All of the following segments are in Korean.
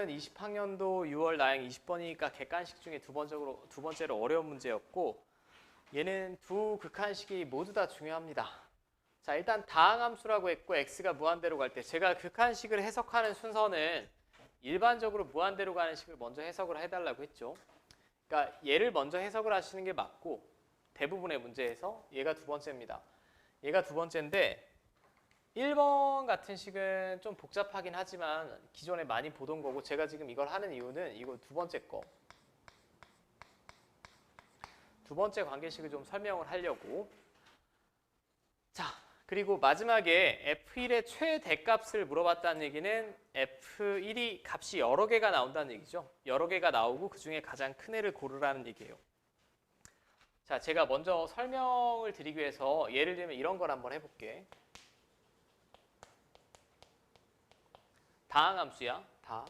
20학년도 6월 나행 20번이니까 객관식 중에 두 번째로 어려운 문제였고 얘는 두 극한식이 모두 다 중요합니다. 자, 일단 다항함수라고 했고 x가 무한대로 갈 때 제가 극한식을 해석하는 순서는 일반적으로 무한대로 가는 식을 먼저 해석을 해달라고 했죠. 그러니까 얘를 먼저 해석을 하시는 게 맞고 대부분의 문제에서 얘가 두 번째입니다. 얘가 두 번째인데 1번 같은 식은 좀 복잡하긴 하지만 기존에 많이 보던 거고 제가 지금 이걸 하는 이유는 이거 두 번째 거. 두 번째 관계식을 좀 설명을 하려고. 자, 그리고 마지막에 F1의 최대값을 물어봤다는 얘기는 F1이 값이 여러 개가 나온다는 얘기죠. 여러 개가 나오고 그중에 가장 큰 애를 고르라는 얘기예요. 자, 제가 먼저 설명을 드리기 위해서 예를 들면 이런 걸 한번 해볼게. 다항함수야. 다.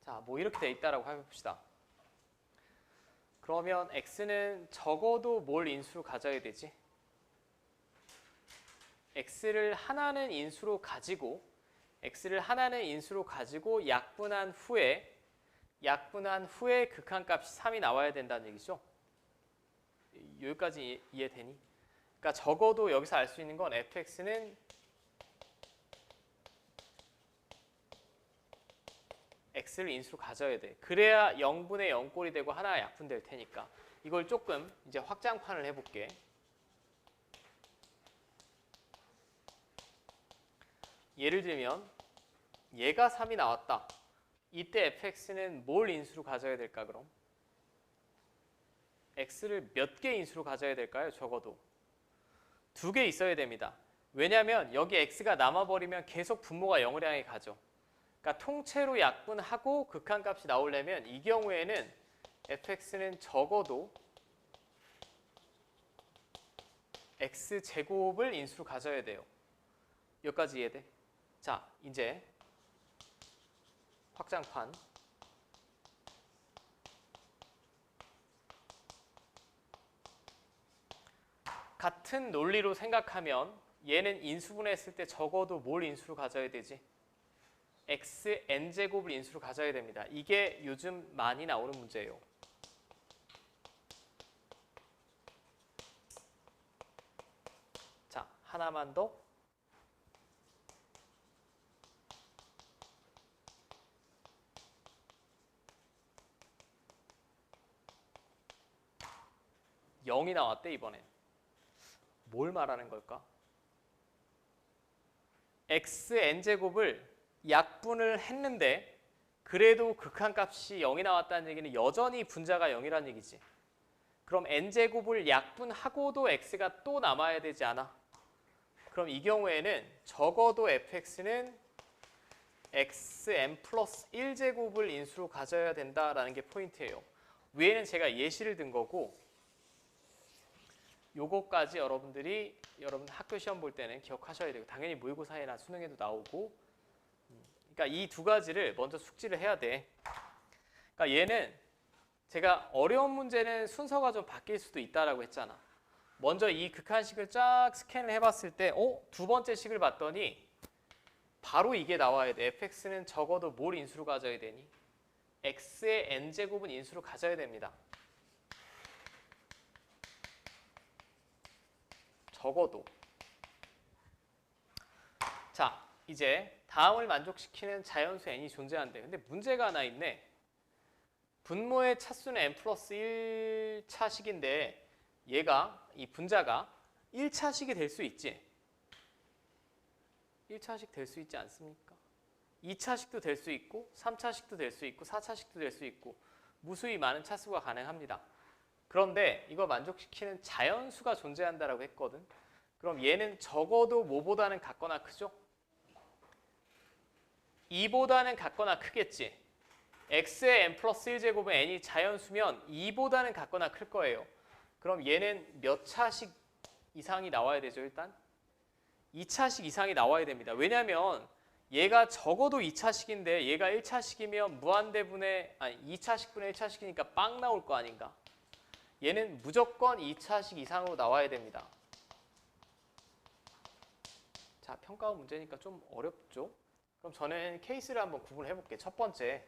자, 뭐 이렇게 돼 있다라고 해봅시다. 그러면 x는 적어도 뭘 인수로 가져야 되지? x를 하나는 인수로 가지고 약분한 후에 극한값이 3이 나와야 된다는 얘기죠. 여기까지 이해되니? 그러니까 적어도 여기서 알 수 있는 건 fx는 x를 인수로 가져야 돼. 그래야 0분의 0꼴이 되고 하나가 약분될 테니까. 이걸 조금 이제 확장판을 해볼게. 예를 들면 얘가 3이 나왔다. 이때 fx는 뭘 인수로 가져야 될까 그럼? x를 몇 개 인수로 가져야 될까요? 적어도 2개 있어야 됩니다. 왜냐하면 여기 x가 남아버리면 계속 분모가 0을 향해 가죠. 그러니까 통째로 약분하고 극한값이 나오려면 이 경우에는 fx는 적어도 x제곱을 인수로 가져야 돼요. 여기까지 이해돼? 자, 이제 확장판. 같은 논리로 생각하면 얘는 인수분해했을 때 적어도 뭘 인수로 가져야 되지? xn제곱을 인수로 가져야 됩니다. 이게 요즘 많이 나오는 문제예요. 자, 하나만 더. (0이) 나왔대 이번엔. 뭘 말하는 걸까? xn제곱을 약분을 했는데 그래도 극한값이 0이 나왔다는 얘기는 여전히 분자가 0이라는 얘기지. 그럼 n제곱을 약분하고도 x가 또 남아야 되지 않아? 그럼 이 경우에는 적어도 fx는 xn 플러스 1제곱을 인수로 가져야 된다라는 게 포인트예요. 위에는 제가 예시를 든 거고 요거까지 여러분 학교 시험 볼 때는 기억하셔야 되고 당연히 모의고사에나 수능에도 나오고 그러니까 이 두 가지를 먼저 숙지를 해야 돼. 그러니까 얘는 제가 어려운 문제는 순서가 좀 바뀔 수도 있다라고 했잖아. 먼저 이 극한식을 쫙 스캔을 해봤을 때 두 번째 식을 봤더니 바로 이게 나와야 돼. fx는 적어도 뭘 인수로 가져야 되니? x의 n제곱은 인수로 가져야 됩니다. 적어도. 자, 이제 다음을 만족시키는 자연수 n이 존재한대. 근데 문제가 하나 있네. 분모의 차수는 n 플러스 1차식인데 얘가, 이 분자가 1차식이 될 수 있지. 1차식 될 수 있지 않습니까? 2차식도 될 수 있고 3차식도 될 수 있고 4차식도 될 수 있고 무수히 많은 차수가 가능합니다. 그런데 이거 만족시키는 자연수가 존재한다라고 했거든. 그럼 얘는 적어도 뭐보다는 같거나 크죠? 2보다는 같거나 크겠지. x의 n 플러스 1제곱은 n이 자연수면 2보다는 같거나 클 거예요. 그럼 얘는 몇 차식 이상이 나와야 되죠? 일단 2차식 이상이 나와야 됩니다. 왜냐하면 얘가 적어도 2차식인데 얘가 1차식이면 무한대분의 2차식분의 1차식이니까 빵 나올 거 아닌가? 얘는 무조건 2차식 이상으로 나와야 됩니다. 자, 평가원 문제니까 좀 어렵죠? 그럼 저는 케이스를 한번 구분해 볼게요. 첫 번째,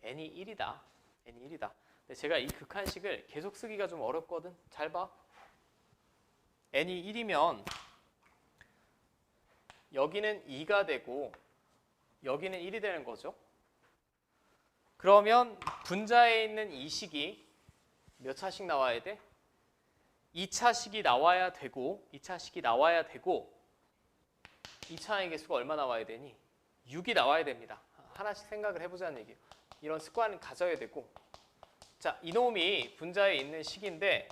n이 1이다. n이 1이다. 근데 제가 이 극한식을 계속 쓰기가 좀 어렵거든. 잘 봐. n이 1이면 여기는 2가 되고 여기는 1이 되는 거죠. 그러면 분자에 있는 이 식이 몇 차씩 나와야 돼? 2차식이 나와야 되고 2차식이 나와야 되고 2차의 개수가 얼마 나와야 되니? 6이 나와야 됩니다. 하나씩 생각을 해보자는 얘기예요. 이런 습관은 가져야 되고 자, 이놈이 분자에 있는 식인데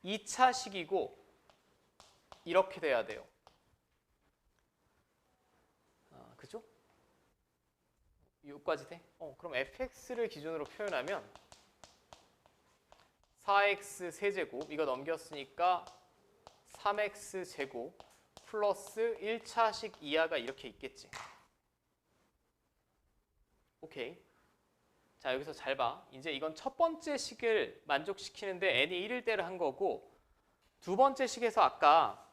2차식이고 이렇게 돼야 돼요. 그죠? 여기까지 돼? 그럼 fx를 기준으로 표현하면 4x 세제곱 이거 넘겼으니까 3x 제곱 플러스 1차식 이하가 이렇게 있겠지. 오케이. 자, 여기서 잘 봐. 이제 이건 첫 번째 식을 만족시키는데 n이 1일 때를 한 거고 두 번째 식에서 아까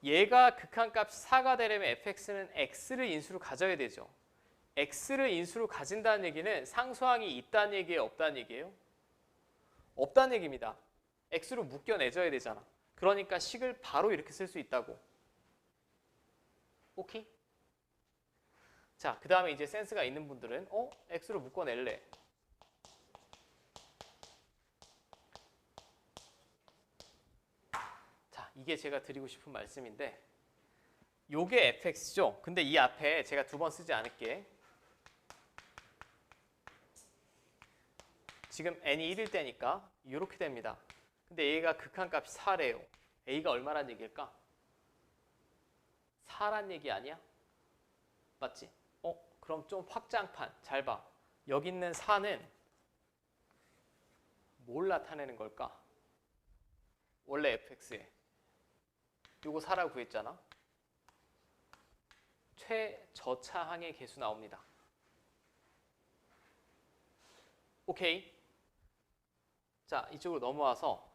얘가 극한값이 4가 되려면 fx는 x를 인수로 가져야 되죠. x를 인수로 가진다는 얘기는 상수항이 있다는 얘기예요? 없다는 얘기예요? 없다는 얘기입니다. x로 묶여내줘야 되잖아. 그러니까 식을 바로 이렇게 쓸 수 있다고. 오케이? 자, 그 다음에 이제 센스가 있는 분들은 x로 묶어낼래. 자, 이게 제가 드리고 싶은 말씀인데 요게 fx죠. 근데 이 앞에 제가 두 번 쓰지 않을게. 지금 n이 1일 때니까 이렇게 됩니다. 근데 얘가 극한값이 4래요. a가 얼마란 얘기일까? 4란 얘기 아니야? 맞지? 그럼 좀 확장판 잘 봐. 여기 있는 4는 뭘 나타내는 걸까? 원래 fx에 요거 4라고 구했잖아. 최저차항의 개수 나옵니다. 오케이. 자, 이쪽으로 넘어와서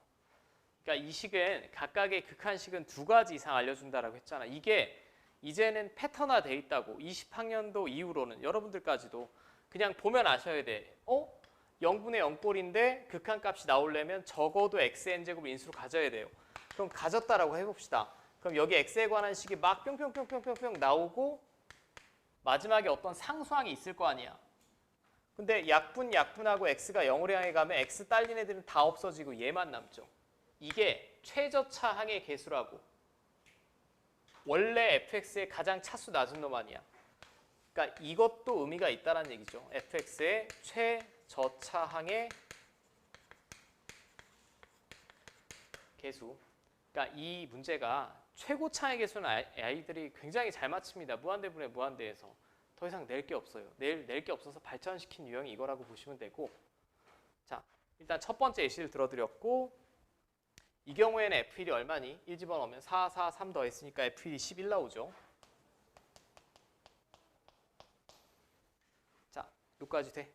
그러니까 이 식은 각각의 극한식은 두 가지 이상 알려준다라고 했잖아. 이게 이제는 패턴화 돼 있다고. 20학년도 이후로는 여러분들까지도 그냥 보면 아셔야 돼. 0분의 0꼴인데 극한값이 나오려면 적어도 xn제곱 인수로 가져야 돼요. 그럼 가졌다라고 해봅시다. 그럼 여기 x에 관한 식이 막 뿅뿅뿅뿅뿅뿅 나오고 마지막에 어떤 상수항이 있을 거 아니야. 근데 약분하고 x가 0으로 향해 가면 x 딸린 애들은 다 없어지고 얘만 남죠. 이게 최저차항의 개수라고. 원래 fx의 가장 차수 낮은 놈 아니야. 그러니까 이것도 의미가 있다는 얘기죠. fx의 최저차항의 개수. 그러니까 이 문제가 최고차의 개수는 아이들이 굉장히 잘 맞춥니다. 무한대분의 무한대에서. 더 이상 낼 게 없어요. 낼 게 없어서 발전시킨 유형이 이거라고 보시면 되고. 자, 일단 첫 번째 예시를 들어드렸고 이 경우에는 F1이 얼마니? 1 집어넣으면 4, 4, 3 더했으니까 F1이 11 나오죠. 자, 여기까지 돼.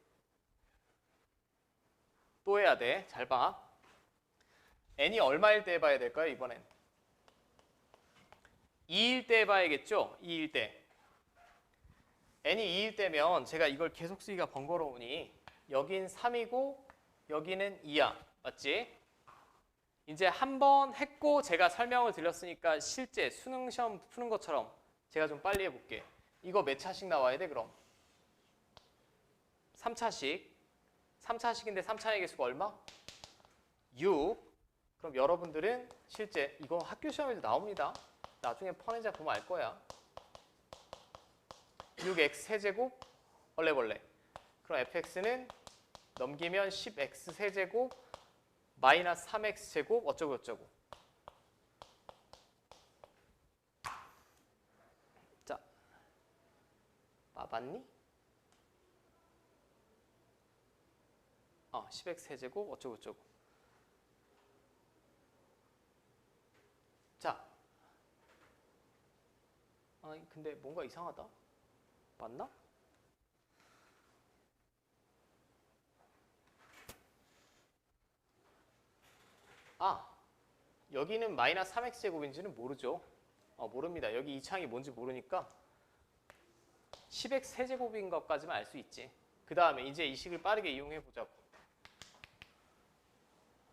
또 해야 돼. 잘 봐. n이 얼마일 때 해봐야 될까요? 이번엔 2일 때 해봐야겠죠? 2일 때. n이 2일 때면 제가 이걸 계속 쓰기가 번거로우니 여긴 3이고 여기는 2야. 맞지? 이제 한 번 했고 제가 설명을 드렸으니까 실제 수능 시험 푸는 것처럼 제가 좀 빨리 해볼게. 이거 몇 차씩 나와야 돼 그럼? 3차씩. 3차씩인데 3차의 개수가 얼마? 6. 그럼 여러분들은 실제 이거 학교 시험에도 나옵니다. 나중에 퍼내자 보면 알 거야. 6x 세제곱 얼레벌레. 그럼 fx는 넘기면 10x 세제곱 마이너스 3x 제곱 어쩌고 저쩌고. 자, 맞니? 10x 세제곱 어쩌고 저쩌고. 자, 근데 뭔가 이상하다. 맞나? 여기는 마이너스 3x제곱인지는 모르죠. 모릅니다. 여기 이 창이 뭔지 모르니까 10x 세제곱인 것까지만 알 수 있지. 그 다음에 이제 이 식을 빠르게 이용해 보자고.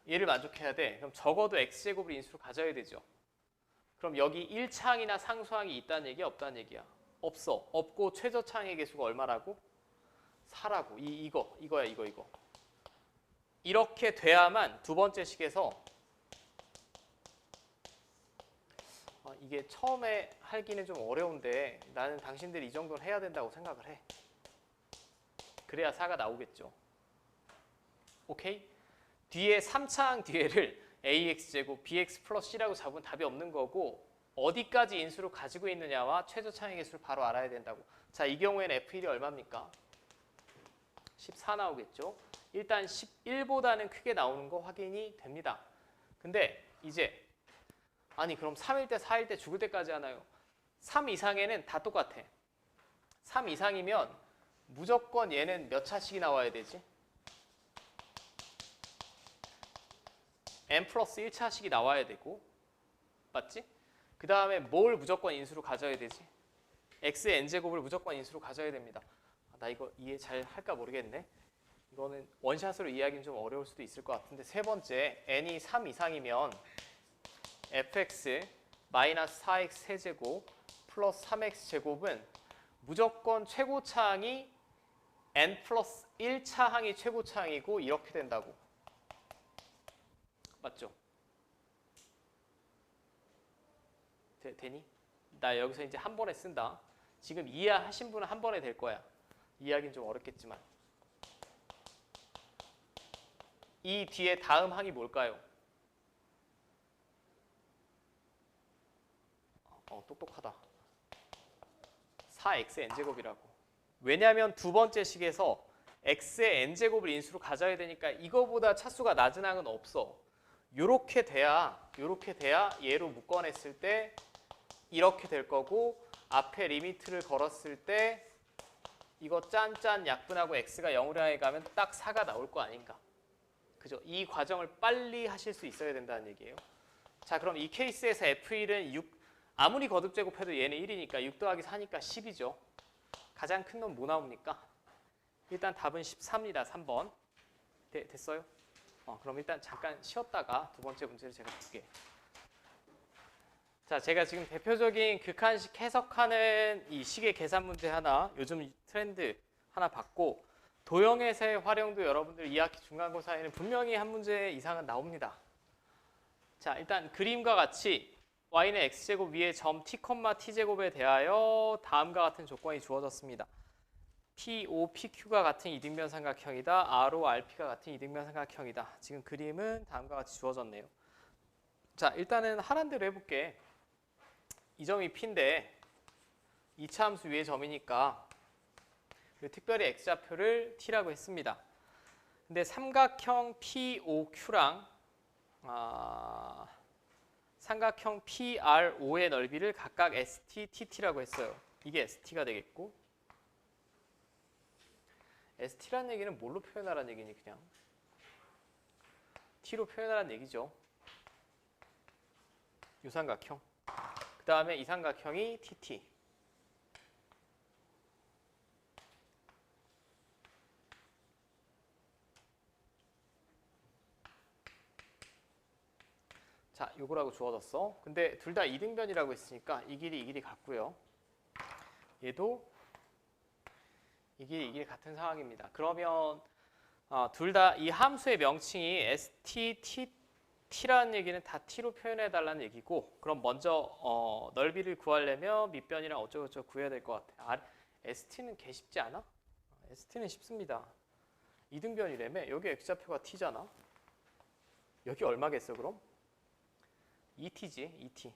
얘를 만족해야 돼. 그럼 적어도 x제곱을 인수로 가져야 되죠. 그럼 여기 1창이나 상수항이 있다는 얘기야, 없다는 얘기야? 없어. 없고 최저창의 개수가 얼마라고? 4라고. 이거야. 이렇게 돼야만 두 번째 식에서 이게 처음에 하기는 좀 어려운데 나는 당신들이 이 정도는 해야 된다고 생각을 해. 그래야 4가 나오겠죠. 오케이? 뒤에 3창 뒤에를 ax제곱 bx 플러스 c라고 잡으면 답이 없는 거고 어디까지 인수로 가지고 있느냐와 최저창의 개수를 바로 알아야 된다고. 자, 이 경우에는 f1이 얼마입니까? 14 나오겠죠. 일단 11보다는 크게 나오는 거 확인이 됩니다. 근데 이제 아니 그럼 3일 때 4일 때 죽을 때까지 하나요? 3 이상에는 다 똑같아. 3 이상이면 무조건 얘는 몇 차씩이 나와야 되지? n 플러스 1차씩이 나와야 되고 맞지? 그 다음에 뭘 무조건 인수로 가져야 되지? x n제곱을 무조건 인수로 가져야 됩니다. 나 이거 이해 잘 할까 모르겠네. 이거는 원샷으로 이해하기는 좀 어려울 수도 있을 것 같은데 세 번째 n이 3 이상이면 fx 마이너스 4x 세제곱 플러스 3x 제곱은 무조건 최고차항이 n 플러스 1차항이 최고차항이고 이렇게 된다고. 맞죠? 되니? 나 여기서 이제 한 번에 쓴다. 지금 이해하신 분은 한 번에 될 거야. 이해하기는 좀 어렵겠지만. 이 뒤에 다음 항이 뭘까요? 똑똑하다. 4x n제곱이라고. 왜냐하면 두 번째 식에서 x의 n제곱을 인수로 가져야 되니까 이거보다 차수가 낮은 항은 없어. 요렇게 돼야 얘로 묶어냈을 때 이렇게 될 거고 앞에 리미트를 걸었을 때 이거 짠짠 약분하고 x가 0으로 향해 가면 딱 4가 나올 거 아닌가. 그죠? 이 과정을 빨리 하실 수 있어야 된다는 얘기예요. 자, 그럼 이 케이스에서 f1은 6 아무리 거듭 제곱해도 얘는 1이니까 6 더하기 4니까 10이죠. 가장 큰 놈 뭐 나옵니까? 일단 답은 14입니다. 3번. 됐어요? 그럼 일단 잠깐 쉬었다가 두 번째 문제를 제가 볼게요. 자, 제가 지금 대표적인 극한식 해석하는 이 식의 계산 문제 하나, 요즘 트렌드 하나 봤고 도형에서의 활용도 여러분들 2학기 중간고사에는 분명히 한 문제 이상은 나옵니다. 자, 일단 그림과 같이 y는 x제곱 위에 점 t, t제곱에 대하여 다음과 같은 조건이 주어졌습니다. PO, PQ가 같은 이등변 삼각형이다. RO, RP가 같은 이등변 삼각형이다. 지금 그림은 다음과 같이 주어졌네요. 자, 일단은 하란 대로 해볼게. 이 점이 P인데 2차 함수 위의 점이니까 특별히 X좌표를 T라고 했습니다. 근데 삼각형 POQ랑 삼각형 PRO의 넓이를 각각 ST, TT라고 했어요. 이게 ST가 되겠고 ST라는 얘기는 뭘로 표현하라는 얘기니 그냥? T로 표현하라는 얘기죠. 이 삼각형. 그 다음에 이 삼각형이 TT. 자, 요거라고 주어졌어. 근데 둘 다 이등변이라고 했으니까 이 길이 같고요. 얘도 이 길이 같은 상황입니다. 그러면 둘 다 이 함수의 명칭이 ST, T라는 얘기는 다 T로 표현해달라는 얘기고 그럼 먼저 넓이를 구하려면 밑변이랑 어쩌고저쩌고 구해야 될 것 같아. ST는 개 쉽지 않아? ST는 쉽습니다. 이등변이라며? 여기 X좌표가 T잖아. 여기 얼마겠어 그럼? 2T지, 2T.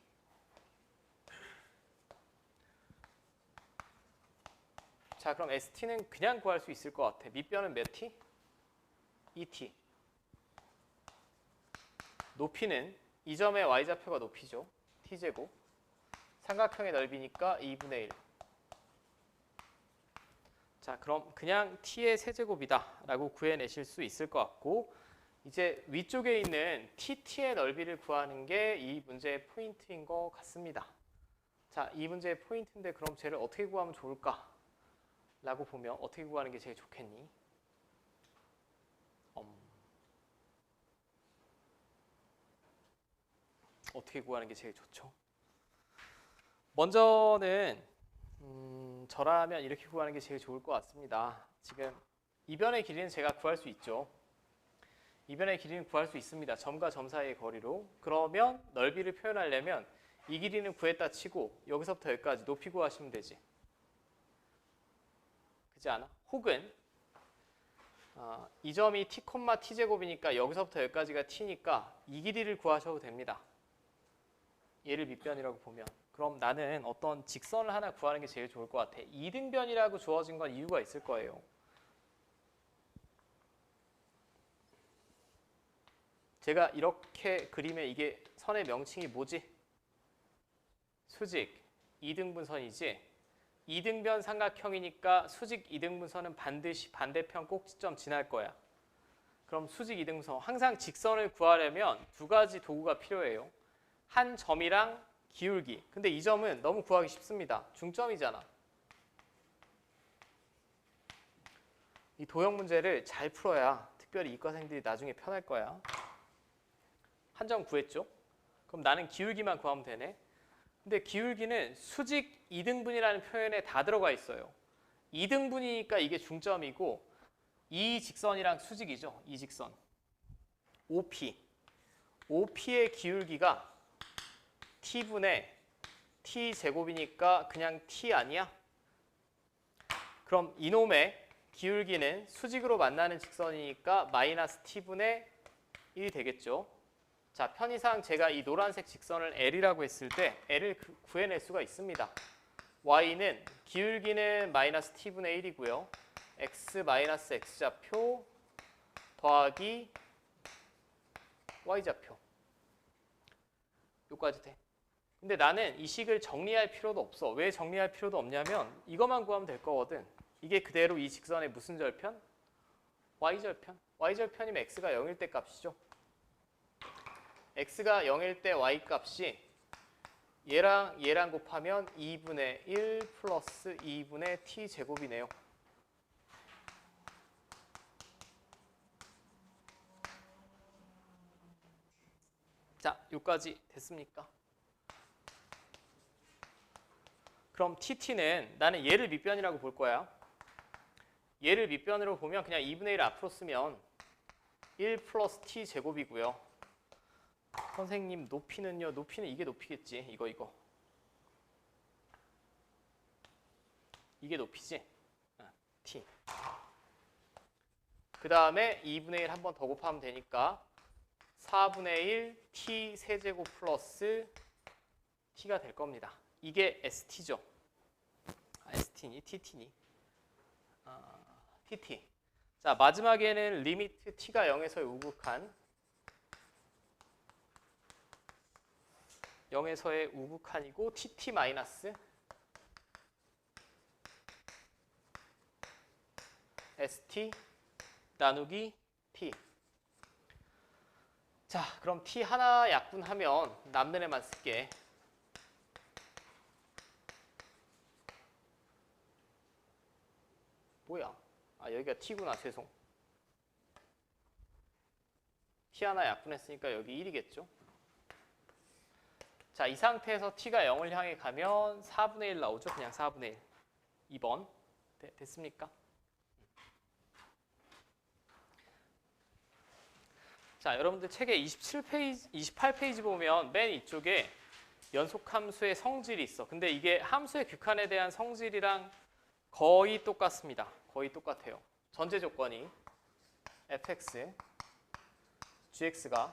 자, 그럼 ST는 그냥 구할 수 있을 것 같아. 밑변은 몇 T? 2T. 높이는 이 점의 Y좌표가 높이죠. T제곱. 삼각형의 넓이니까 2분의 1. 자, 그럼 그냥 T의 세제곱이다 라고 구해내실 수 있을 것 같고 이제 위쪽에 있는 TT의 넓이를 구하는 게 이 문제의 포인트인 것 같습니다. 자, 이 문제의 포인트인데 그럼 쟤를 어떻게 구하면 좋을까? 라고 보면 어떻게 구하는 게 제일 좋겠니? 어떻게 구하는 게 제일 좋죠? 먼저는 저라면 이렇게 구하는 게 제일 좋을 것 같습니다. 지금 이변의 길이는 제가 구할 수 있죠. 이변의 길이는 구할 수 있습니다. 점과 점 사이의 거리로. 그러면 넓이를 표현하려면 이 길이는 구했다 치고 여기서부터 여기까지 높이 구하시면 되지. 그렇지 않아? 혹은 이 점이 t, t제곱이니까 여기서부터 여기까지가 t니까 이 길이를 구하셔도 됩니다. 얘를 밑변이라고 보면. 그럼 나는 어떤 직선을 하나 구하는 게 제일 좋을 것 같아. 이등변이라고 주어진 건 이유가 있을 거예요. 제가 이렇게 그리면 이게 선의 명칭이 뭐지? 수직 이등분선이지. 이등변 삼각형이니까 수직 이등분선은 반드시 반대편 꼭지점 지날 거야. 그럼 수직 이등분선 항상 직선을 구하려면 두 가지 도구가 필요해요. 한 점이랑 기울기. 근데 이 점은 너무 구하기 쉽습니다. 중점이잖아. 이 도형 문제를 잘 풀어야 특별히 이과생들이 나중에 편할 거야. 한 점 구했죠? 그럼 나는 기울기만 구하면 되네. 근데 기울기는 수직 이등분이라는 표현에 다 들어가 있어요. 이등분이니까 이게 중점이고 이 직선이랑 수직이죠. 이 직선. OP. OP의 기울기가 t분의 t제곱이니까 그냥 t 아니야? 그럼 이놈의 기울기는 수직으로 만나는 직선이니까 마이너스 t분의 1이 되겠죠. 자, 편의상 제가 이 노란색 직선을 L이라고 했을 때 L을 구해낼 수가 있습니다. Y는 기울기는 마이너스 t분의 1이고요. x 마이너스 x좌표 더하기 y좌표. 여기까지 돼. 근데 나는 이 식을 정리할 필요도 없어. 왜 정리할 필요도 없냐면 이것만 구하면 될 거거든. 이게 그대로 이 직선의 무슨 절편? y절편. y절편이면 x가 0일 때 값이죠. x가 0일 때 y 값이 얘랑 곱하면 2분의 1 플러스 2분의 t제곱이네요. 자, 여기까지 됐습니까? 그럼 TT는 나는 얘를 밑변이라고 볼 거야. 얘를 밑변으로 보면 그냥 2분의 1 앞으로 쓰면 1 플러스 t제곱이고요. 선생님 높이는요? 높이는 이게 높이겠지. 이거. 이게 높이지? t. 그 다음에 2분의 1 한 번 더 곱하면 되니까 4분의 1 t 세제곱 플러스 t가 될 겁니다. 이게 st죠. st니 tt니? tt. 자, 마지막에는 리미트 t가 0에서 우극한 0에서의 우극한이고 tt 마이너스 st 나누기 t. 자, 그럼 t 하나 약분하면 남는 애만 쓸게. 뭐야? 여기가 t구나. 죄송. t 하나 약분했으니까 여기 1이겠죠? 자, 이 상태에서 t가 0을 향해 가면 4분의 1 나오죠? 그냥 4분의 1. 2번. 됐습니까? 자, 여러분들 책에 28페이지 보면 맨 이쪽에 연속함수의 성질이 있어. 근데 이게 함수의 극한에 대한 성질이랑 거의 똑같습니다. 거의 똑같아요. 전제 조건이 fx, gx가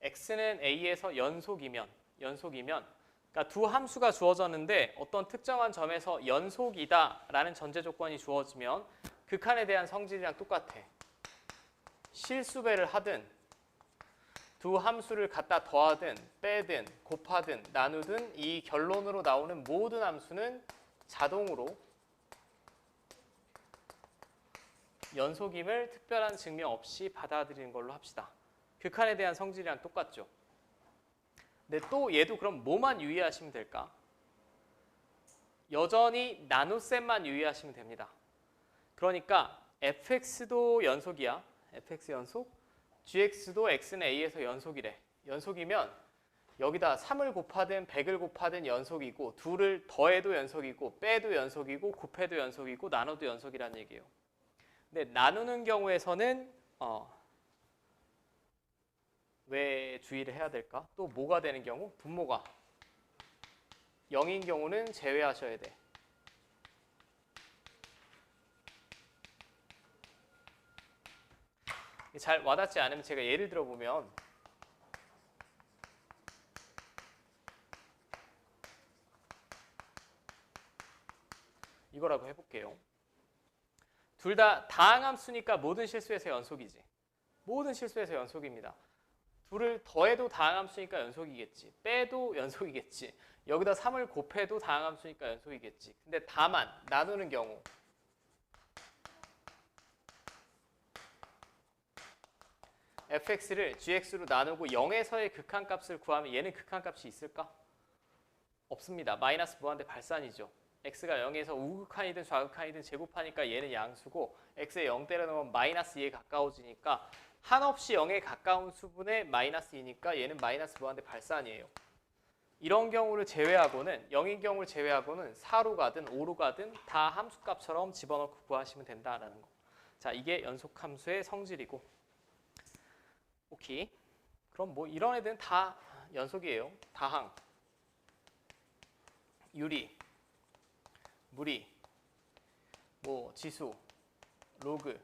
x는 a에서 연속이면 그러니까 두 함수가 주어졌는데 어떤 특정한 점에서 연속이다라는 전제 조건이 주어지면 극한에 대한 성질이랑 똑같아. 실수배를 하든 두 함수를 갖다 더하든 빼든 곱하든 나누든 이 결론으로 나오는 모든 함수는 자동으로 연속임을 특별한 증명 없이 받아들이는 걸로 합시다. 극한에 대한 성질이랑 똑같죠. 근데 또 얘도 그럼 뭐만 유의하시면 될까? 여전히 나눗셈만 유의하시면 됩니다. 그러니까 fx도 연속이야. fx 연속. gx도 x는 a에서 연속이래. 연속이면 여기다 3을 곱하든 100을 곱하든 연속이고, 둘을 더해도 연속이고, 빼도 연속이고, 곱해도 연속이고, 나눠도 연속이라는 얘기예요. 근데 나누는 경우에서는 왜 주의를 해야 될까? 또 뭐가 되는 경우? 분모가 0인 경우는 제외하셔야 돼. 잘 와닿지 않으면 제가 예를 들어보면 이거라고 해볼게요. 둘 다 다항함수니까 모든 실수에서 연속이지. 모든 실수에서 연속입니다. 둘을 더해도 다항함수니까 연속이겠지. 빼도 연속이겠지. 여기다 3을 곱해도 다항함수니까 연속이겠지. 근데 다만 나누는 경우 fx를 gx로 나누고 0에서의 극한값을 구하면 얘는 극한값이 있을까? 없습니다. 마이너스 무한대 발산이죠. x가 0에서 우극한이든 좌극한이든 제곱하니까 얘는 양수고 x에 0 때려넣으면 마이너스 2에 가까워지니까 한없이 0에 가까운 수분의 마이너스 2니까 얘는 마이너스 무한대 발산이에요. 이런 경우를 제외하고는 0인 경우를 제외하고는 4로 가든 5로 가든 다 함수값처럼 집어넣고 구하시면 된다라는 거. 자, 이게 연속함수의 성질이고. 오케이. 그럼 뭐 이런 애들은 다 연속이에요. 다항, 유리, 무리, 뭐 지수, 로그.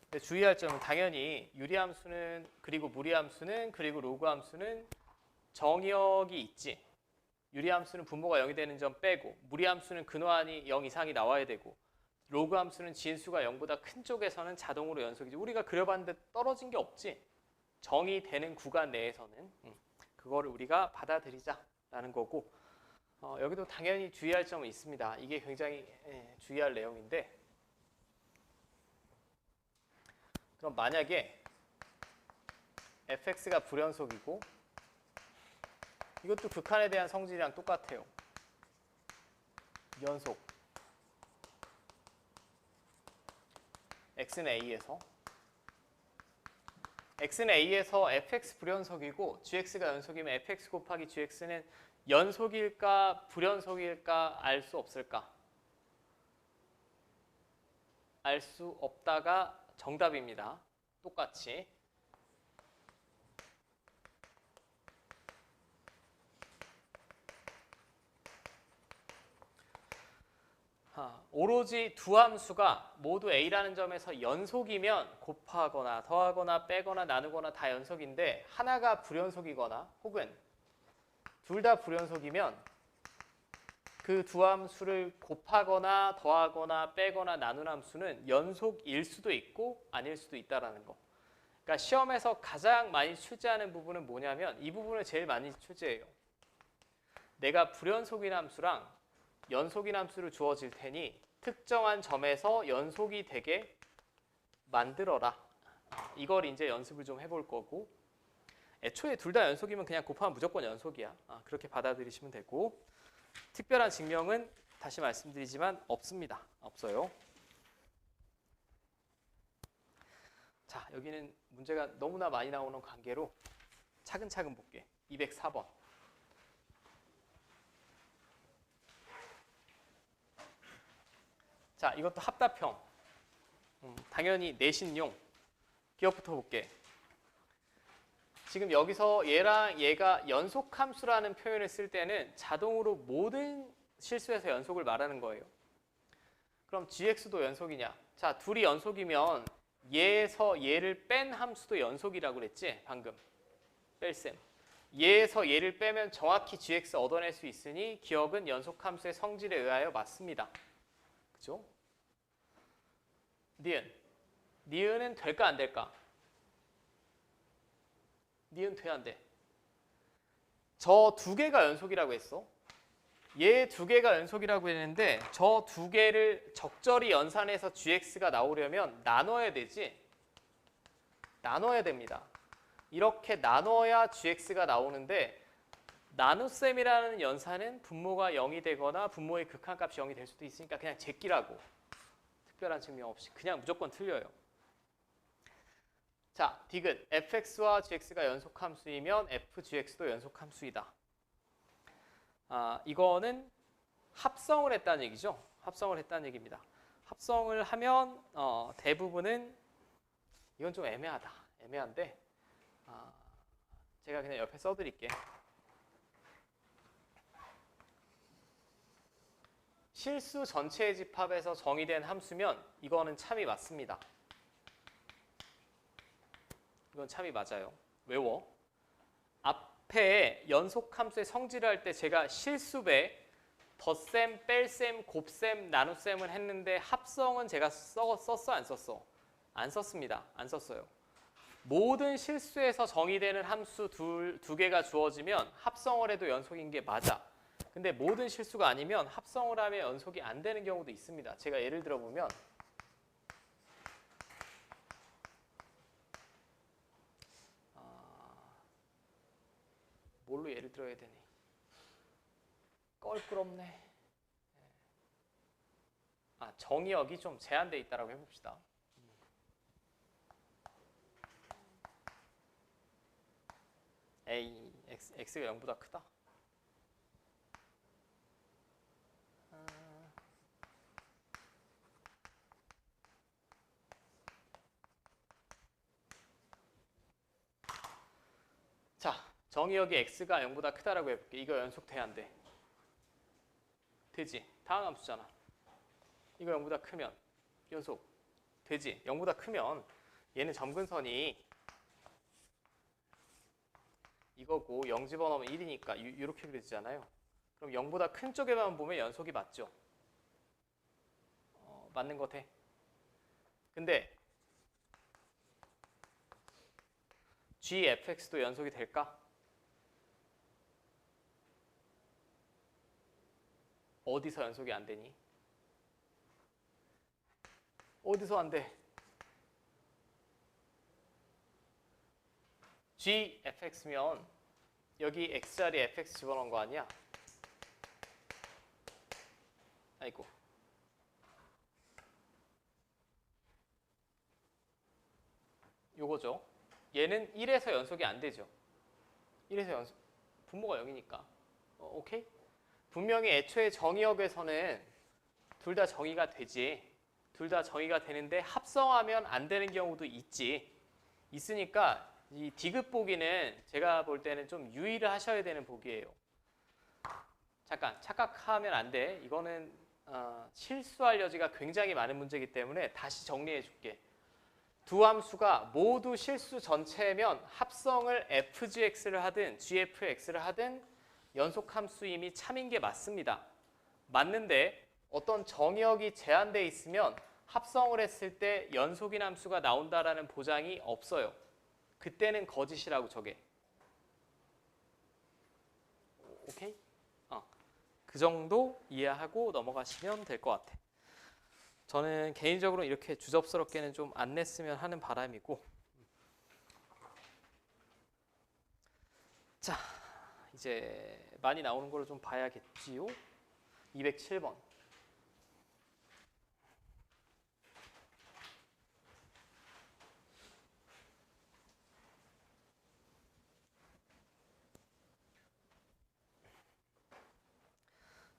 근데 주의할 점은 당연히 유리함수는 그리고 무리함수는 그리고 로그함수는 정의역이 있지. 유리함수는 분모가 0이 되는 점 빼고, 무리함수는 근화한이 0 이상이 나와야 되고, 로그함수는 진수가 0보다 큰 쪽에서는 자동으로 연속이지. 우리가 그려봤는데 떨어진 게 없지. 정의되는 구간 내에서는 그거를 우리가 받아들이자라는 거고, 여기도 당연히 주의할 점은 있습니다. 이게 굉장히 주의할 내용인데, 그럼 만약에 fx가 불연속이고 이것도 극한에 대한 성질이랑 똑같아요. 연속. x는 a에서 fx 불연속이고 gx가 연속이면 fx 곱하기 gx는 연속일까 불연속일까 알 수 없을까? 알 수 없다가 정답입니다. 똑같이. 오로지 두 함수가 모두 a라는 점에서 연속이면 곱하거나 더하거나 빼거나 나누거나 다 연속인데, 하나가 불연속이거나 혹은 둘 다 불연속이면 그 두 함수를 곱하거나 더하거나 빼거나 나눈 함수는 연속일 수도 있고 아닐 수도 있다는 거. 그러니까 시험에서 가장 많이 출제하는 부분은 뭐냐면 이 부분을 제일 많이 출제해요. 내가 불연속인 함수랑 연속인 함수를 주어질 테니 특정한 점에서 연속이 되게 만들어라. 이걸 이제 연습을 좀 해볼 거고, 애초에 둘 다 연속이면 그냥 곱하면 무조건 연속이야. 그렇게 받아들이시면 되고, 특별한 증명은 다시 말씀드리지만 없습니다. 없어요. 자, 여기는 문제가 너무나 많이 나오는 관계로 차근차근 볼게. 204번. 자, 이것도 합답형. 당연히 내신용. 기억부터 볼게. 지금 여기서 얘랑 얘가 연속함수라는 표현을 쓸 때는 자동으로 모든 실수에서 연속을 말하는 거예요. 그럼 gx도 연속이냐? 자, 둘이 연속이면 얘에서 얘를 뺀 함수도 연속이라고 그랬지? 방금. 뺄셈. 얘에서 얘를 빼면 정확히 gx 얻어낼 수 있으니 기억은 연속함수의 성질에 의하여 맞습니다. 그죠? 니은. 니은은 될까 안 될까? 니은 돼, 안 돼? 저 두 개가 연속이라고 했어. 얘 두 개가 연속이라고 했는데 저 두 개를 적절히 연산해서 gx가 나오려면 나눠야 되지. 나눠야 됩니다. 이렇게 나눠야 gx가 나오는데 나눗셈이라는 연산은 분모가 0이 되거나 분모의 극한값이 0이 될 수도 있으니까 그냥 제끼라고. 특별한 증명 없이 그냥 무조건 틀려요. 자, 디귿 fx와 gx가 연속함수이면 fgx도 연속함수이다. 이거는 합성을 했다는 얘기죠. 합성을 했다는 얘기입니다. 합성을 하면 대부분은 이건 좀 애매하다. 애매한데 제가 그냥 옆에 써드릴게. 실수 전체의 집합에서 정의된 함수면 이거는 참이 맞습니다. 이건 참이 맞아요. 외워. 앞에 연속함수의 성질을 할 때 제가 실수배, 덧셈, 뺄셈, 곱셈, 나눗셈을 했는데 합성은 제가 썼어? 안 썼어? 안 썼습니다. 안 썼어요. 모든 실수에서 정의되는 함수 두 개가 주어지면 합성을 해도 연속인 게 맞아. 근데 모든 실수가 아니면 합성을 하면 연속이 안 되는 경우도 있습니다. 제가 예를 들어보면 뭘로 예를 들어야 되니? 껄끄럽네. 정의역이 좀 제한되어 있다고 해봅시다. x가 0보다 크다. 자, 정의역이 x가 0보다 크다라고 해볼게. 이거 연속돼, 안 돼? 되지. 다항함수잖아. 이거 0보다 크면 연속 되지. 0보다 크면 얘는 점근선이 이거고 0 집어넣으면 1이니까 이렇게 그려지잖아요. 그럼 0보다 큰 쪽에만 보면 연속이 맞죠? 맞는 것 해. 근데 gfx도 연속이 될까? 어디서 연속이 안 되니? 어디서 안 돼? gfx면 여기 x자리에 fx 집어넣은 거 아니야? 아이고. 요거죠. 얘는 1에서 연속이 안 되죠. 1에서 연속. 분모가 0이니까. 오케이? 분명히 애초에 정의역에서는 둘 다 정의가 되지. 둘 다 정의가 되는데 합성하면 안 되는 경우도 있으니까 이 디귿 보기는 제가 볼 때는 좀 유의를 하셔야 되는 보기예요. 잠깐 착각하면 안 돼. 이거는 실수할 여지가 굉장히 많은 문제이기 때문에 다시 정리해 줄게. 두 함수가 모두 실수 전체면 합성을 fgx를 하든 gfx를 하든 연속함수임이 참인 게 맞습니다. 맞는데 어떤 정의역이 제한되어 있으면 합성을 했을 때 연속인 함수가 나온다라는 보장이 없어요. 그때는 거짓이라고 저게. 오케이? 그 정도 이해하고 넘어가시면 될 것 같아. 저는 개인적으로 이렇게 주접스럽게는 좀 안 냈으면 하는 바람이고. 자, 이제 많이 나오는 걸로 좀 봐야겠지요. 207번.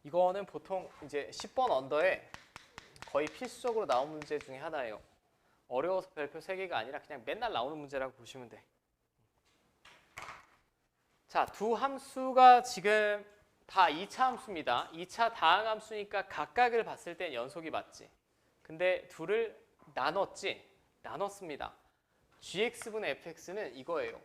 이거는 보통 이제 10번 언더에 거의 필수적으로 나온 문제 중에 하나예요. 어려워서 별표 3개가 아니라 그냥 맨날 나오는 문제라고 보시면 돼. 자, 두 함수가 지금 다 2차 함수입니다. 2차 다항 함수니까 각각을 봤을 땐 연속이 맞지. 근데 둘을 나눴지? 나눴습니다. gx분의 fx는 이거예요.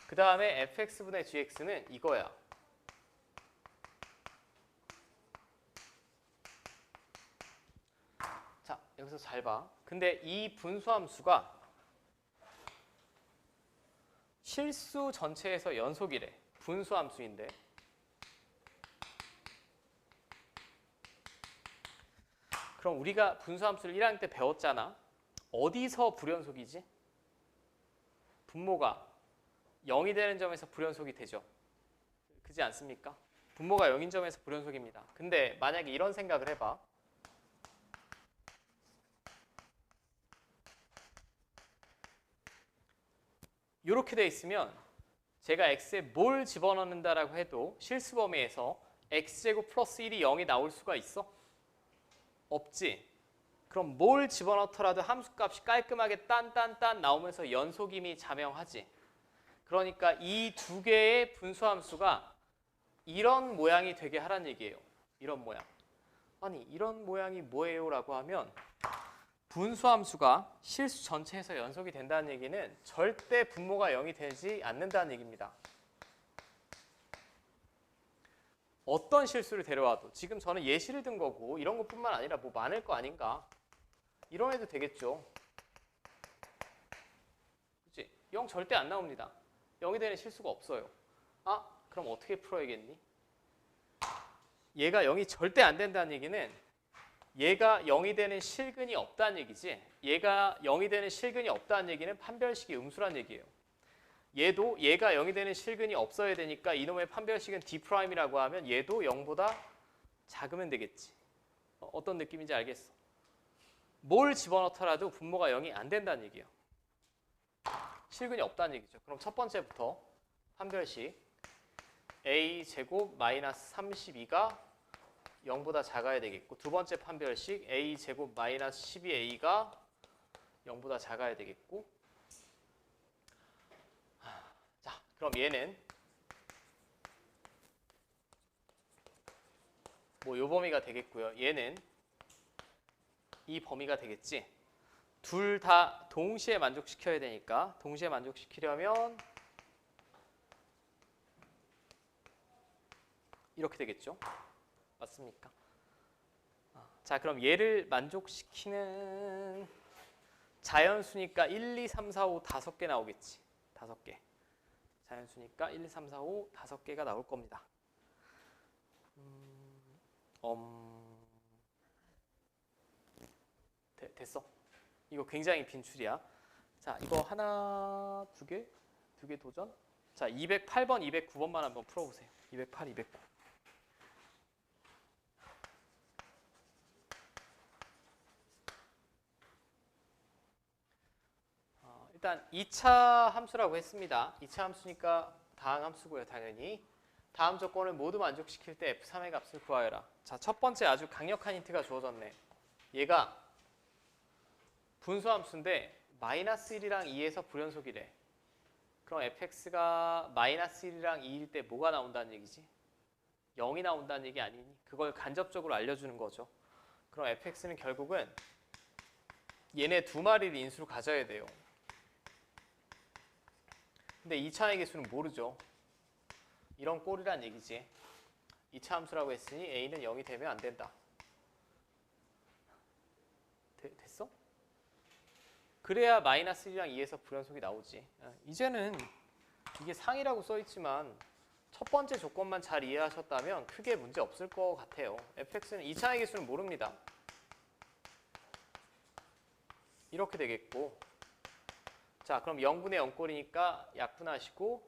그 다음에 fx분의 gx는 이거야. 자, 여기서 잘 봐. 근데 이 분수함수가 실수 전체에서 연속이래. 분수함수인데. 그럼 우리가 분수함수를 1학년 때 배웠잖아. 어디서 불연속이지? 분모가 0이 되는 점에서 불연속이 되죠. 그렇지 않습니까? 분모가 0인 점에서 불연속입니다. 근데 만약에 이런 생각을 해봐. 이렇게 돼 있으면 제가 x에 뭘 집어넣는다라고 해도 실수 범위에서 x제곱 플러스 1이 0이 나올 수가 있어? 없지. 그럼 뭘 집어넣더라도 함수값이 깔끔하게 딴딴딴 나오면서 연속임이 자명하지. 그러니까 이 두 개의 분수함수가 이런 모양이 되게 하란 얘기예요. 이런 모양. 아니 이런 모양이 뭐예요? 라고 하면 분수함수가 실수 전체에서 연속이 된다는 얘기는 절대 분모가 0이 되지 않는다는 얘기입니다. 어떤 실수를 데려와도 지금 저는 예시를 든 거고 이런 것뿐만 아니라 뭐 많을 거 아닌가. 이런 애도 되겠죠. 그치? 0 절대 안 나옵니다. 0이 되는 실수가 없어요. 아, 그럼 어떻게 풀어야겠니? 얘가 0이 절대 안 된다는 얘기는 얘가 0이 되는 실근이 없다는 얘기지. 얘가 0이 되는 실근이 없다는 얘기는 판별식이 음수란 얘기예요. 얘도 얘가 0이 되는 실근이 없어야 되니까 이놈의 판별식은 D'이라고 하면 얘도 0보다 작으면 되겠지. 어떤 느낌인지 알겠어? 뭘 집어넣더라도 분모가 0이 안 된다는 얘기예요. 실근이 없다는 얘기죠. 그럼 첫 번째부터 판별식 a제곱 마이너스 32가 0보다 작아야 되겠고, 두 번째 판별식 a제곱 마이너스 12a가 0보다 작아야 되겠고, 자, 그럼 얘는 뭐 요 범위가 되겠고요. 얘는 이 범위가 되겠지. 둘 다 동시에 만족시켜야 되니까 동시에 만족시키려면 이렇게 되겠죠. 맞습니까? 자, 그럼 얘를 만족시키는 자연수니까 1, 2, 3, 4, 5 5개 나오겠지. 5개. 자연수니까 1, 2, 3, 4, 5 5개가 나올 겁니다. 됐어. 이거 굉장히 빈출이야. 자, 이거 하나, 두 개 도전. 자, 208번, 209번만 한번 풀어보세요. 208, 209. 일단 2차 함수라고 했습니다. 2차 함수니까 다항 함수고요, 당연히. 다음 조건을 모두 만족시킬 때 F3의 값을 구하여라. 자, 첫 번째 아주 강력한 힌트가 주어졌네. 얘가 분수함수인데 마이너스 1이랑 2에서 불연속이래. 그럼 fx가 마이너스 1이랑 2일 때 뭐가 나온다는 얘기지? 0이 나온다는 얘기 아니니? 그걸 간접적으로 알려주는 거죠. 그럼 fx는 결국은 얘네 두 마리를 인수로 가져야 돼요. 근데 2차의 개수는 모르죠. 이런 꼴이란 얘기지. 2차 함수라고 했으니 a는 0이 되면 안 된다. 됐어? 그래야 마이너스 1이랑 2에서 불연속이 나오지. 이제는 이게 상이라고 써있지만 첫 번째 조건만 잘 이해하셨다면 크게 문제 없을 것 같아요. fx는 2차의 개수는 모릅니다. 이렇게 되겠고, 자, 그럼 0분의 0꼴이니까 약분하시고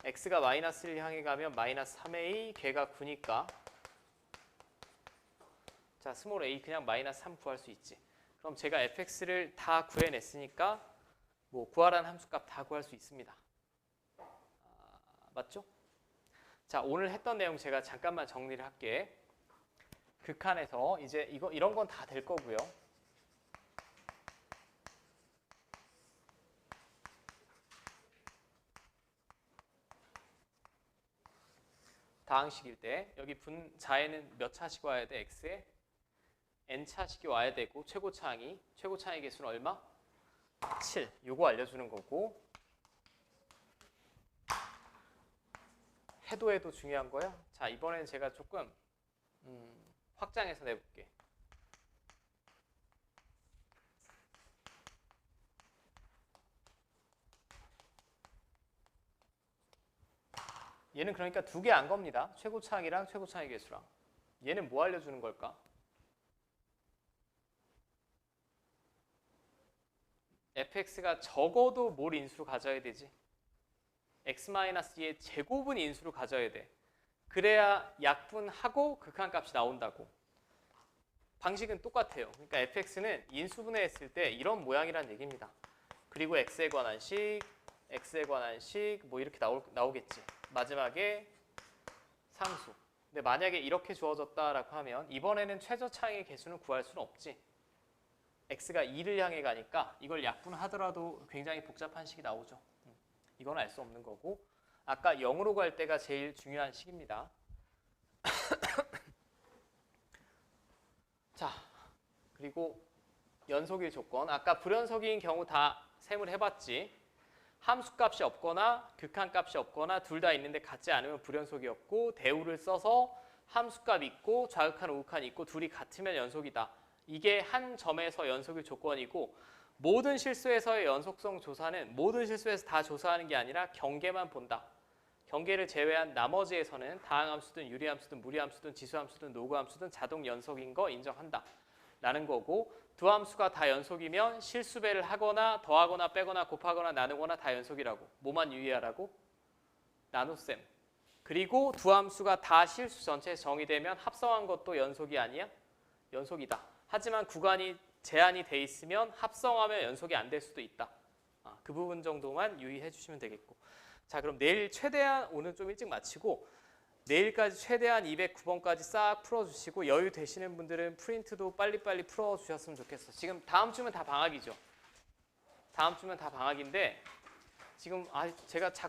x가 마이너스 1 향해 가면 마이너스 3a, 걔가 9니까 자, 스몰 a 그냥 마이너스 3 구할 수 있지. 그럼 제가 fx를 다 구해냈으니까 뭐 구하라는 함수값 다 구할 수 있습니다. 맞죠? 자, 오늘 했던 내용 제가 잠깐만 정리를 할게. 극한에서 이제 이런 건 다 될 거고요. 다항식일 때 여기 분자에는 몇 차씩 와야 돼? x에 n차식이 와야 되고 최고차항의 개수는 얼마? 7. 요거 알려주는 거고, 해도 중요한 거야. 자, 이번에는 제가 조금 확장해서 내볼게. 얘는 그러니까 두 개 안 겁니다. 최고차항이랑 최고차항의 개수랑. 얘는 뭐 알려주는 걸까? fx가 적어도 뭘 인수로 가져야 되지? x-2의 제곱은 인수로 가져야 돼. 그래야 약분하고 극한값이 나온다고. 방식은 똑같아요. 그러니까 fx는 인수분해했을 때 이런 모양이란 얘기입니다. 그리고 x에 관한 식, x에 관한 식 뭐 이렇게 나오겠지. 마지막에 상수. 근데 만약에 이렇게 주어졌다라고 하면 이번에는 최저차항의 개수는 구할 수는 없지. x가 2를 향해 가니까 이걸 약분하더라도 굉장히 복잡한 식이 나오죠. 이건 알 수 없는 거고 아까 0으로 갈 때가 제일 중요한 식입니다. 자, 그리고 연속일 조건. 아까 불연속인 경우 다 셈을 해봤지. 함수값이 없거나 극한값이 없거나 둘 다 있는데 같지 않으면 불연속이었고 대우를 써서 함수값 있고 좌극한 우극한 있고 둘이 같으면 연속이다. 이게 한 점에서 연속일 조건이고 모든 실수에서의 연속성 조사는 모든 실수에서 다 조사하는 게 아니라 경계만 본다. 경계를 제외한 나머지에서는 다항함수든 유리함수든 무리함수든 지수함수든 노구함수든 자동 연속인 거 인정한다. 라는 거고 두 함수가 다 연속이면 실수배를 하거나 더하거나 빼거나 곱하거나 나누거나 다 연속이라고. 뭐만 유의하라고? 나눗셈. 그리고 두 함수가 다 실수 전체에 정의되면 합성한 것도 연속이 아니야? 연속이다. 하지만 구간이 제한이 돼 있으면 합성하면 연속이 안 될 수도 있다. 그 부분 정도만 유의해 주시면 되겠고. 자, 그럼 내일 최대한 오늘 좀 일찍 마치고 내일까지 최대한 209번까지 싹 풀어주시고 여유 되시는 분들은 프린트도 빨리빨리 풀어주셨으면 좋겠어. 지금 다음 주면 다 방학이죠. 다음 주면 다 방학인데 지금 제가 자꾸